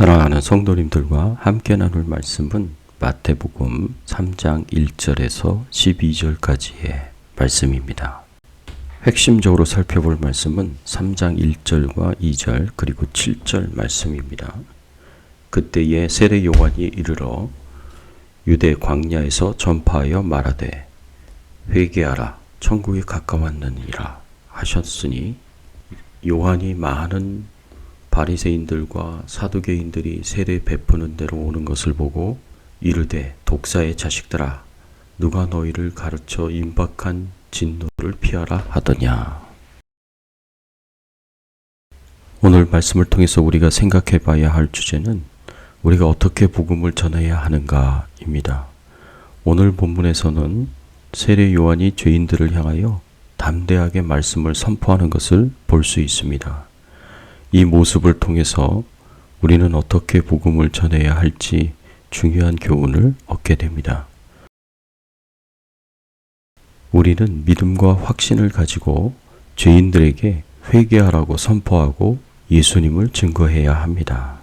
사랑하는 성도님들과 함께 나눌 말씀은 마태복음 3장 1절에서 12절까지의 말씀입니다. 핵심적으로 살펴볼 말씀은 3장 1절과 2절 그리고 7절 말씀입니다. 그때에 세례 요한이 이르러 유대 광야에서 전파하여 말하되 회개하라 천국이 가까웠느니라 하셨으니, 요한이 많은 바리새인들과 사두개인들이 세례 베푸는 데로 오는 것을 보고 이르되 독사의 자식들아, 누가 너희를 가르쳐 임박한 진노를 피하라 하더냐. 오늘 말씀을 통해서 우리가 생각해 봐야 할 주제는 우리가 어떻게 복음을 전해야 하는가입니다. 오늘 본문에서는 세례 요한이 죄인들을 향하여 담대하게 말씀을 선포하는 것을 볼 수 있습니다. 이 모습을 통해서 우리는 어떻게 복음을 전해야 할지 중요한 교훈을 얻게 됩니다. 우리는 믿음과 확신을 가지고 죄인들에게 회개하라고 선포하고 예수님을 증거해야 합니다.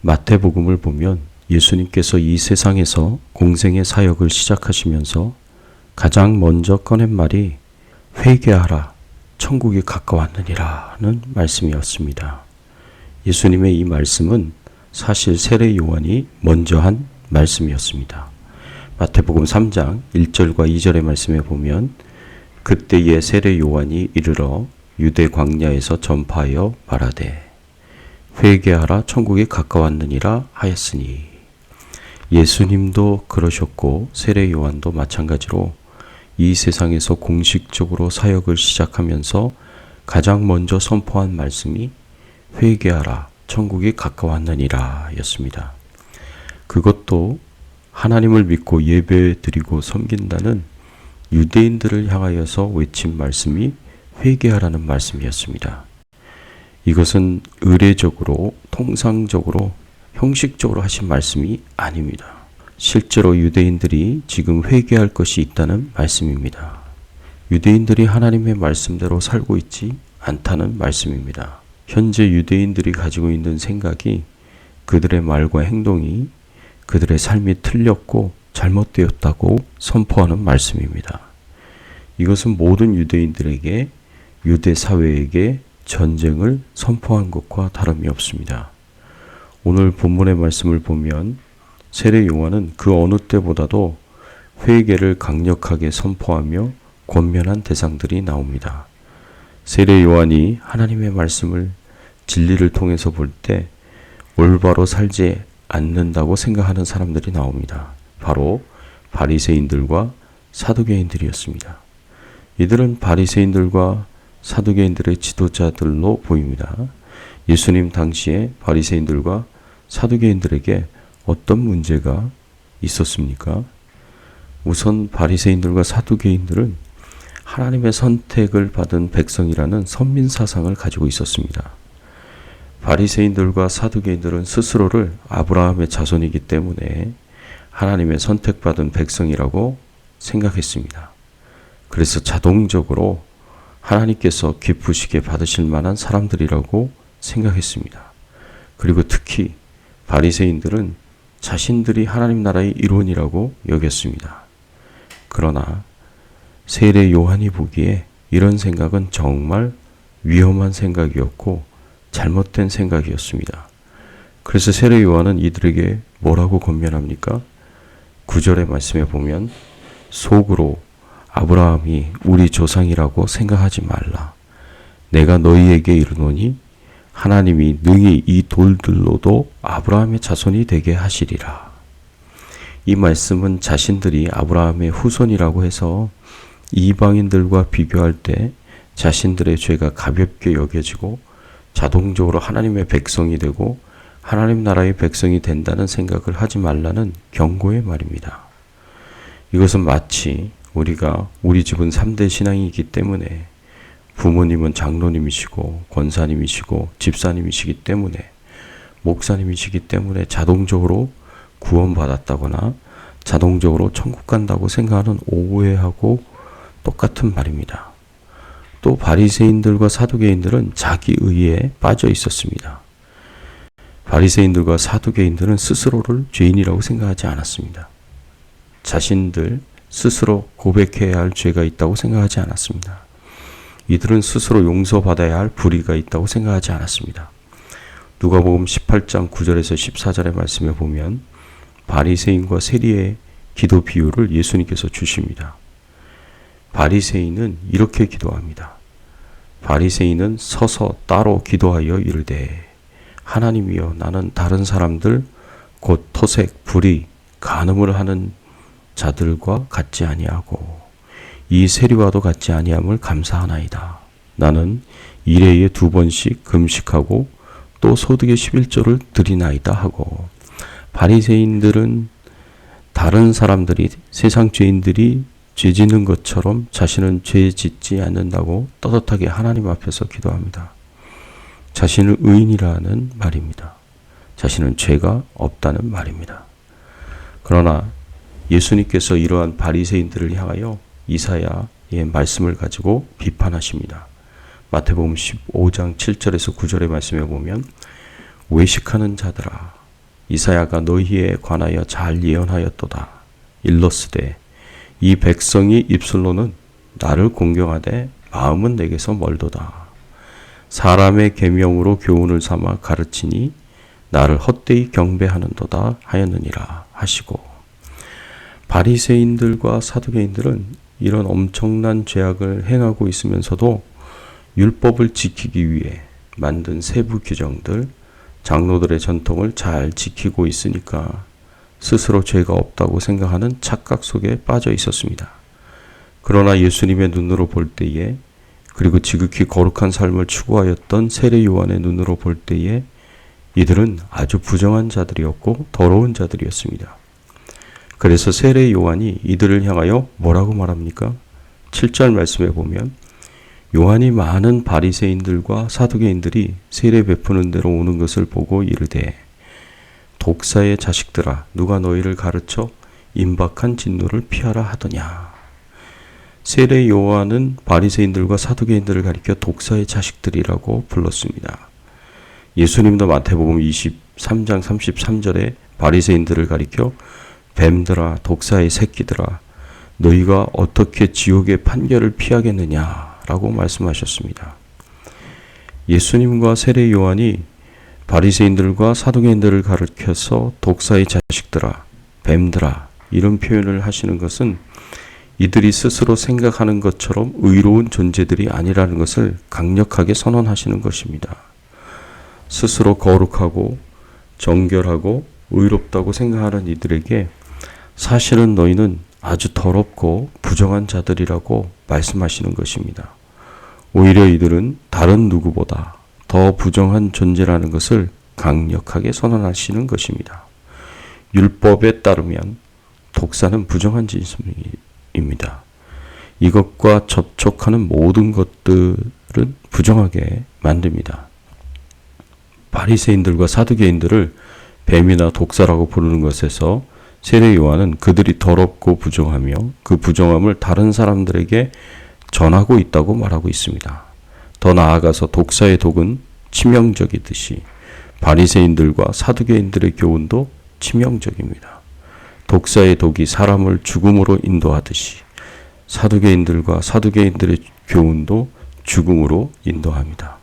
마태복음을 보면 예수님께서 이 세상에서 공생의 사역을 시작하시면서 가장 먼저 꺼낸 말이 회개하라, 천국이 가까웠느니라는 말씀이었습니다. 예수님의 이 말씀은 사실 세례 요한이 먼저 한 말씀이었습니다. 마태복음 3장 1절과 2절의 말씀에 보면 그때에 세례 요한이 이르러 유대 광야에서 전파하여 말하되 회개하라 천국이 가까웠느니라 하였으니, 예수님도 그러셨고 세례 요한도 마찬가지로 이 세상에서 공식적으로 사역을 시작하면서 가장 먼저 선포한 말씀이 회개하라 천국이 가까웠느니라 였습니다. 그것도 하나님을 믿고 예배드리고 섬긴다는 유대인들을 향하여서 외친 말씀이 회개하라는 말씀이었습니다. 이것은 의례적으로 통상적으로 형식적으로 하신 말씀이 아닙니다. 실제로 유대인들이 지금 회개할 것이 있다는 말씀입니다. 유대인들이 하나님의 말씀대로 살고 있지 않다는 말씀입니다. 현재 유대인들이 가지고 있는 생각이 그들의 말과 행동이 그들의 삶이 틀렸고 잘못되었다고 선포하는 말씀입니다. 이것은 모든 유대인들에게, 유대 사회에게 전쟁을 선포한 것과 다름이 없습니다. 오늘 본문의 말씀을 보면 세례 요한은 그 어느 때보다도 회개를 강력하게 선포하며 권면한 대상들이 나옵니다. 세례 요한이 하나님의 말씀을 진리를 통해서 볼 때 올바로 살지 않는다고 생각하는 사람들이 나옵니다. 바로 바리새인들과 사두개인들이었습니다. 이들은 바리새인들과 사두개인들의 지도자들로 보입니다. 예수님 당시에 바리새인들과 사두개인들에게 어떤 문제가 있었습니까? 우선 바리새인들과 사두개인들은 하나님의 선택을 받은 백성이라는 선민 사상을 가지고 있었습니다. 바리새인들과 사두개인들은 스스로를 아브라함의 자손이기 때문에 하나님의 선택받은 백성이라고 생각했습니다. 그래서 자동적으로 하나님께서 기쁘시게 받으실 만한 사람들이라고 생각했습니다. 그리고 특히 바리새인들은 자신들이 하나님 나라의 일원이라고 여겼습니다. 그러나 세례 요한이 보기에 이런 생각은 정말 위험한 생각이었고 잘못된 생각이었습니다. 그래서 세례 요한은 이들에게 뭐라고 권면합니까? 9절의 말씀에 보면 속으로 아브라함이 우리 조상이라고 생각하지 말라. 내가 너희에게 이르노니 하나님이 능히 이 돌들로도 아브라함의 자손이 되게 하시리라. 이 말씀은 자신들이 아브라함의 후손이라고 해서 이방인들과 비교할 때 자신들의 죄가 가볍게 여겨지고 자동적으로 하나님의 백성이 되고 하나님 나라의 백성이 된다는 생각을 하지 말라는 경고의 말입니다. 이것은 마치 우리가 우리 집은 3대 신앙이기 때문에 부모님은 장로님이시고 권사님이시고 집사님이시기 때문에 목사님이시기 때문에 자동적으로 구원받았다거나 자동적으로 천국 간다고 생각하는 오해하고 똑같은 말입니다. 또 바리새인들과 사두개인들은 자기 의에 빠져 있었습니다. 바리새인들과 사두개인들은 스스로를 죄인이라고 생각하지 않았습니다. 자신들 스스로 고백해야 할 죄가 있다고 생각하지 않았습니다. 이들은 스스로 용서받아야 할 불의가 있다고 생각하지 않았습니다. 누가복음 18장 9절에서 14절의 말씀에 보면 바리새인과 세리의 기도 비유를 예수님께서 주십니다. 바리새인은 이렇게 기도합니다. 바리새인은 서서 따로 기도하여 이르되 하나님이여 나는 다른 사람들 곧 토색, 불의, 간음을 하는 자들과 같지 아니하고 이 세리와도 같지 아니함을 감사하나이다. 나는 일해에 2번씩 금식하고 또 소득의 11조를 드리나이다 하고 바리새인들은 다른 사람들이 세상 죄인들이 죄 짓는 것처럼 자신은 죄 짓지 않는다고 떳떳하게 하나님 앞에서 기도합니다. 자신을 의인이라는 말입니다. 자신은 죄가 없다는 말입니다. 그러나 예수님께서 이러한 바리새인들을 향하여 이사야의 말씀을 가지고 비판하십니다. 마태복음 15장 7절에서 9절의 말씀에 보면 외식하는 자들아 이사야가 너희에 관하여 잘 예언하였도다. 일러스되 이 백성이 입술로는 나를 공경하되 마음은 내게서 멀도다. 사람의 계명으로 교훈을 삼아 가르치니 나를 헛되이 경배하는도다 하였느니라 하시고 바리새인들과 사두개인들은 이런 엄청난 죄악을 행하고 있으면서도 율법을 지키기 위해 만든 세부 규정들, 장로들의 전통을 잘 지키고 있으니까 스스로 죄가 없다고 생각하는 착각 속에 빠져 있었습니다. 그러나 예수님의 눈으로 볼 때에 그리고 지극히 거룩한 삶을 추구하였던 세례 요한의 눈으로 볼 때에 이들은 아주 부정한 자들이었고 더러운 자들이었습니다. 그래서 세례 요한이 이들을 향하여 뭐라고 말합니까? 7절 말씀에 보면 요한이 많은 바리새인들과 사두개인들이 세례 베푸는 대로 오는 것을 보고 이르되 독사의 자식들아 누가 너희를 가르쳐 임박한 진노를 피하라 하더냐. 세례 요한은 바리새인들과 사두개인들을 가리켜 독사의 자식들이라고 불렀습니다. 예수님도 마태복음 23장 33절에 바리새인들을 가리켜 뱀들아 독사의 새끼들아 너희가 어떻게 지옥의 판결을 피하겠느냐라고 말씀하셨습니다. 예수님과 세례 요한이 바리새인들과 사두개인들을 가리켜서 독사의 자식들아 뱀들아 이런 표현을 하시는 것은 이들이 스스로 생각하는 것처럼 의로운 존재들이 아니라는 것을 강력하게 선언하시는 것입니다. 스스로 거룩하고 정결하고 의롭다고 생각하는 이들에게 사실은 너희는 아주 더럽고 부정한 자들이라고 말씀하시는 것입니다. 오히려 이들은 다른 누구보다 더 부정한 존재라는 것을 강력하게 선언하시는 것입니다. 율법에 따르면 독사는 부정한 짐승입니다. 이것과 접촉하는 모든 것들은 부정하게 만듭니다. 바리새인들과 사두개인들을 뱀이나 독사라고 부르는 것에서 세례 요한은 그들이 더럽고 부정하며 그 부정함을 다른 사람들에게 전하고 있다고 말하고 있습니다. 더 나아가서 독사의 독은 치명적이듯이 바리새인들과 사두개인들의 교훈도 치명적입니다. 독사의 독이 사람을 죽음으로 인도하듯이 사두개인들과 사두개인들의 교훈도 죽음으로 인도합니다.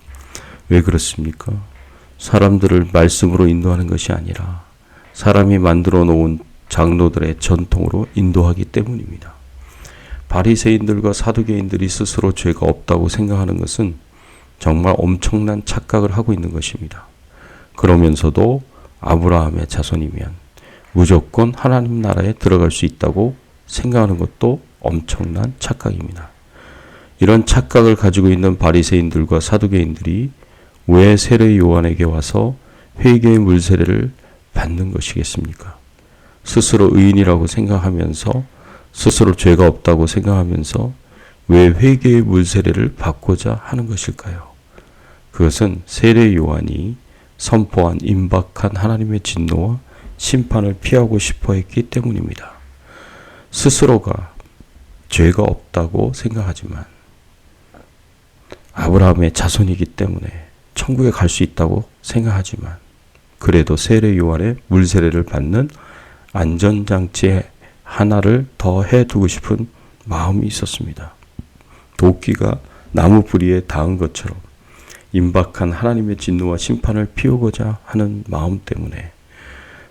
왜 그렇습니까? 사람들을 말씀으로 인도하는 것이 아니라 사람이 만들어 놓은 장로들의 전통으로 인도하기 때문입니다. 바리새인들과 사두개인들이 스스로 죄가 없다고 생각하는 것은 정말 엄청난 착각을 하고 있는 것입니다. 그러면서도 아브라함의 자손이면 무조건 하나님 나라에 들어갈 수 있다고 생각하는 것도 엄청난 착각입니다. 이런 착각을 가지고 있는 바리새인들과 사두개인들이 왜 세례 요한에게 와서 회개의 물세례를 받는 것이겠습니까? 스스로 의인이라고 생각하면서 스스로 죄가 없다고 생각하면서 왜 회개의 물세례를 받고자 하는 것일까요? 그것은 세례 요한이 선포한 임박한 하나님의 진노와 심판을 피하고 싶어 했기 때문입니다. 스스로가 죄가 없다고 생각하지만 아브라함의 자손이기 때문에 천국에 갈 수 있다고 생각하지만 그래도 세례 요한의 물 세례를 받는 안전장치 하나를 더 해두고 싶은 마음이 있었습니다. 도끼가 나무 뿌리에 닿은 것처럼 임박한 하나님의 진노와 심판을 피우고자 하는 마음 때문에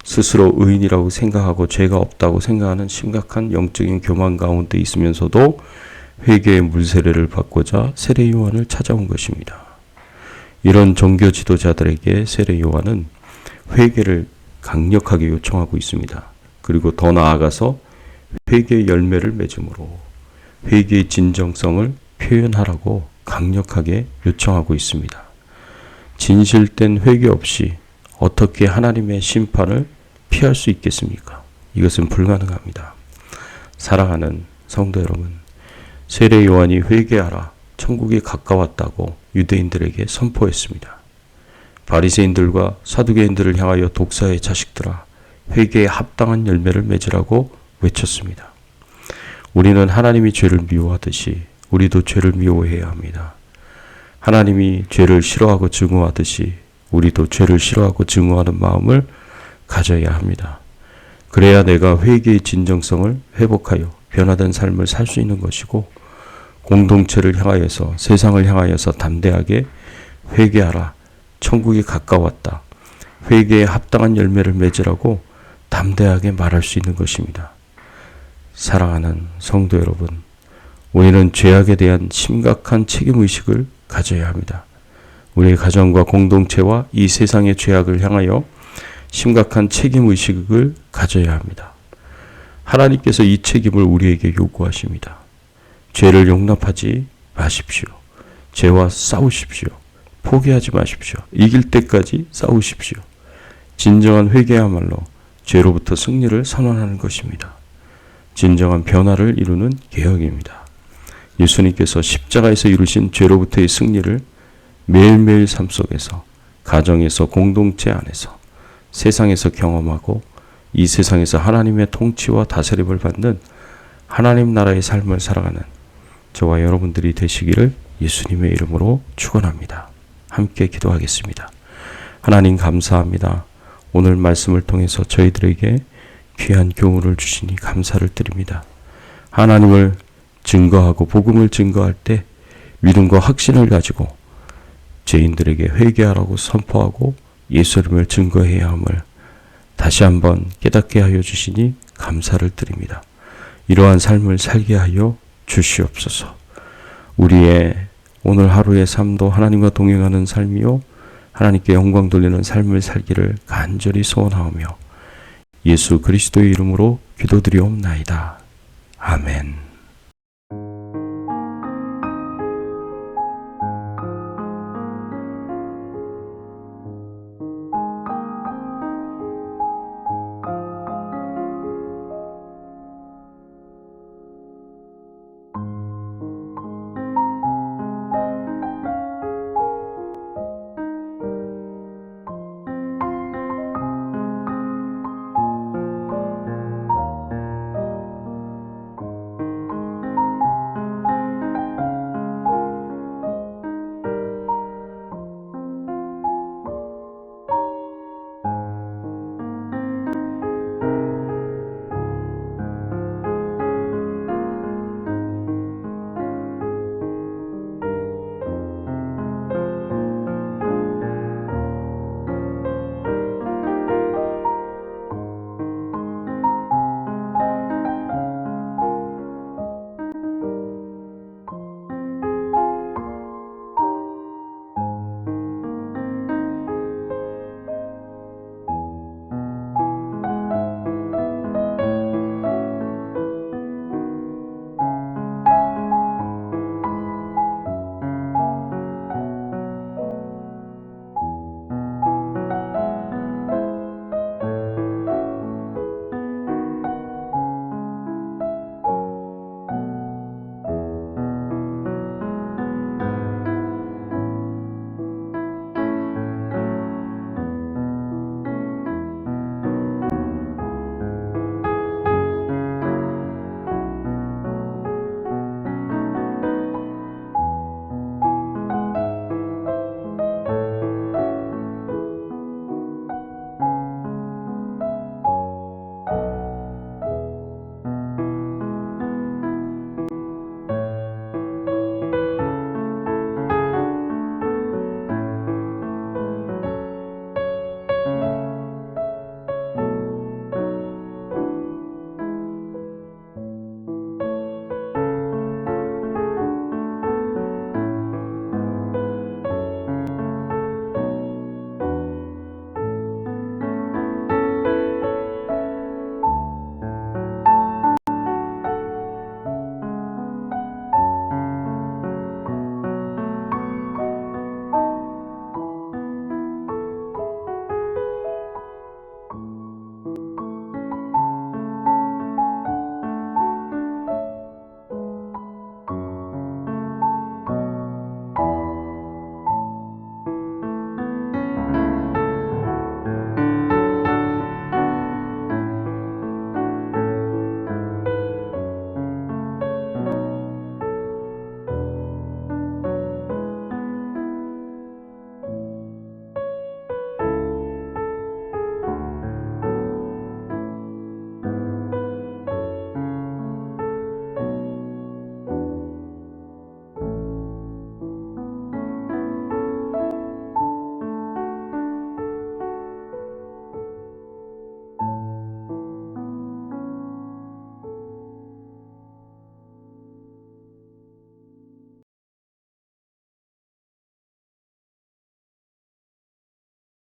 스스로 의인이라고 생각하고 죄가 없다고 생각하는 심각한 영적인 교만 가운데 있으면서도 회개의 물세례를 받고자 세례 요한을 찾아온 것입니다. 이런 종교 지도자들에게 세례 요한은 회개를 강력하게 요청하고 있습니다. 그리고 더 나아가서 회개의 열매를 맺음으로 회개의 진정성을 표현하라고 강력하게 요청하고 있습니다. 진실된 회개 없이 어떻게 하나님의 심판을 피할 수 있겠습니까? 이것은 불가능합니다. 사랑하는 성도 여러분, 세례 요한이 회개하라, 천국이 가까웠다고 유대인들에게 선포했습니다. 바리새인들과 사두개인들을 향하여 독사의 자식들아, 회개에 합당한 열매를 맺으라고 외쳤습니다. 우리는 하나님이 죄를 미워하듯이 우리도 죄를 미워해야 합니다. 하나님이 죄를 싫어하고 증오하듯이 우리도 죄를 싫어하고 증오하는 마음을 가져야 합니다. 그래야 내가 회개의 진정성을 회복하여 변화된 삶을 살 수 있는 것이고 공동체를 향하여서 세상을 향하여서 담대하게 회개하라. 천국이 가까웠다. 회개에 합당한 열매를 맺으라고 담대하게 말할 수 있는 것입니다. 사랑하는 성도 여러분, 우리는 죄악에 대한 심각한 책임의식을 가져야 합니다. 우리의 가정과 공동체와 이 세상의 죄악을 향하여 심각한 책임의식을 가져야 합니다. 하나님께서 이 책임을 우리에게 요구하십니다. 죄를 용납하지 마십시오. 죄와 싸우십시오. 포기하지 마십시오. 이길 때까지 싸우십시오. 진정한 회개야말로 죄로부터 승리를 선언하는 것입니다. 진정한 변화를 이루는 개혁입니다. 예수님께서 십자가에서 이루신 죄로부터의 승리를 매일매일 삶 속에서, 가정에서, 공동체 안에서, 세상에서 경험하고 이 세상에서 하나님의 통치와 다스림을 받는 하나님 나라의 삶을 살아가는 저와 여러분들이 되시기를 예수님의 이름으로 축원합니다. 함께 기도하겠습니다. 하나님 감사합니다. 오늘 말씀을 통해서 저희들에게 귀한 교훈을 주시니 감사를 드립니다. 하나님을 증거하고 복음을 증거할 때 믿음과 확신을 가지고 죄인들에게 회개하라고 선포하고 예수 이름을 증거해야 함을 다시 한번 깨닫게 하여 주시니 감사를 드립니다. 이러한 삶을 살게 하여 주시옵소서. 우리의 오늘 하루의 삶도 하나님과 동행하는 삶이요 하나님께 영광 돌리는 삶을 살기를 간절히 소원하오며 예수 그리스도의 이름으로 기도드리옵나이다. 아멘.